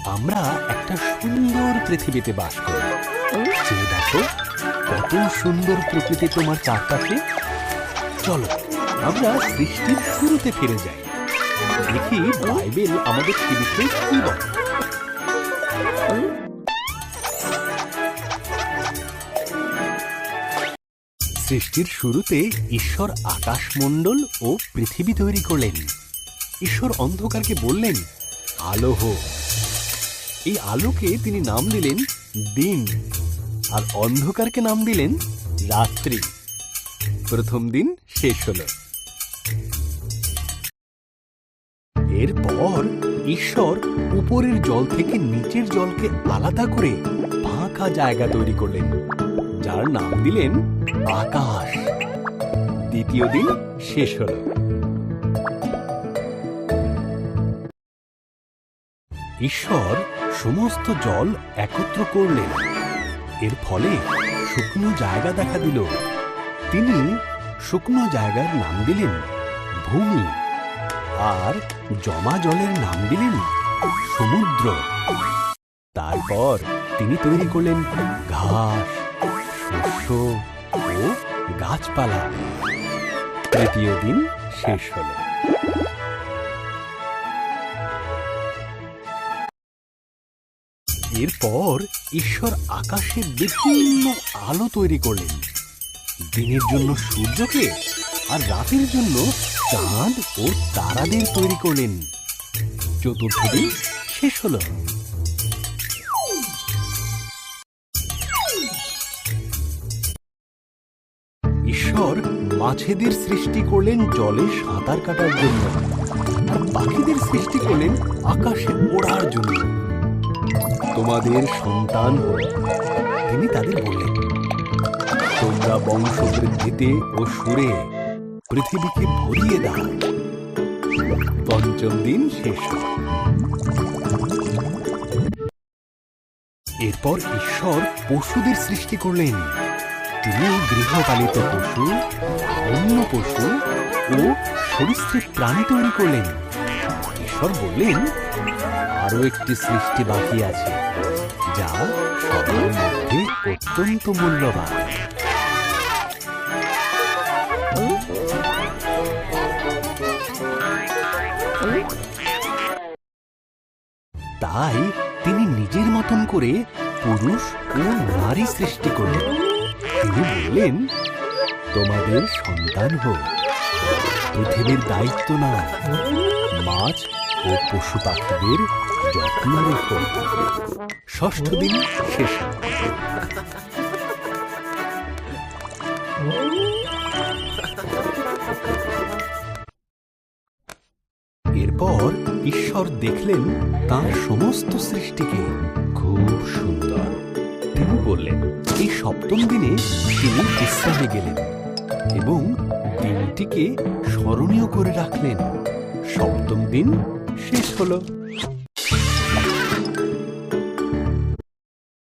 আমরা একটা সুন্দর পৃথিবীতে বাস করি। চেয়ে দেখো কত সুন্দর প্রকৃতি তোমার চারপাশে। চলো আমরা সৃষ্টির শুরুতে ফিরে যাই, দেখি বাইবেল আমাদের সে বিষয়ে কি বলে। সৃষ্টির শুরুতে ঈশ্বর আকাশমণ্ডল ও পৃথিবী তৈরি করলেন। ঈশ্বর অন্ধকারকে বললেন, আলো হোক। এই আলোকে তিনি নাম দিলেন দিন, আর অন্ধকারকে নাম দিলেন রাত্রি। প্রথম দিন শেষ হলো। এরপর ঈশ্বর উপরের জল থেকে নিচের জলকে আলাদা করে ফাঁকা জায়গা তৈরি করলেন, যার নাম দিলেন আকাশ। দ্বিতীয় দিন শেষ হলো। ঈশ্বর সমস্ত জল একত্র করলেন, এর ফলে শুকনো জায়গা দেখা দিল। তিনি শুকনো জায়গার নাম দিলেন ভূমি, আর জমা জলের নাম দিলেন সমুদ্র। তারপর তিনি তৈরি করলেন ঘাস, শস্য ও গাছপালা। তৃতীয় দিন শেষ হল। এরপর ঈশ্বর আকাশে বিভিন্ন আলো তৈরি করলেন, দিনের জন্য সূর্যকে আর রাতের জন্য চাঁদ ও তারাদের তৈরি করলেন। চতুর্থ দিন শেষ হল। ঈশ্বর মাছেদের সৃষ্টি করলেন জলে সাঁতার কাটার জন্য, আর পাখিদের সৃষ্টি করলেন আকাশে ওড়ার জন্য। তোমাদের সন্তান হোক, তিনি তাদের বললেন, তোমরা বংশবৃদ্ধিতে ও সুরে পৃথিবীকে ভরিয়ে দাও। পঞ্চম দিন শেষ হল। এরপর ঈশ্বর পশুদের সৃষ্টি করলেন। তিনি গৃহপালিত পশু, বন্য পশু ও সরীসৃপ প্রাণী তৈরি করলেন। ঈশ্বর বললেন, আরো একটি সৃষ্টি বাকি আছে, যা সবার মধ্যে অত্যন্ত মূল্যবান। তাই তিনি নিজের মতন করে পুরুষ ও নারী সৃষ্টি করলেন। তিনি বললেন, তোমাদের সন্তান হোক, পৃথিবীর দায়িত্ব নাও, মাছ ও পশু পাখিদের যত্ন রেখো। ষষ্ঠ দিন শেষ। এরপর ঈশ্বর দেখলেন তাঁর সমস্ত সৃষ্টিকে খুব সুন্দর। তিনি বললেন, এই সপ্তম দিনে তিনি বিশ্রামে গেলেন এবং দিনটিকে স্মরণীয় করে রাখলেন। সপ্তম দিন শেষ হলো।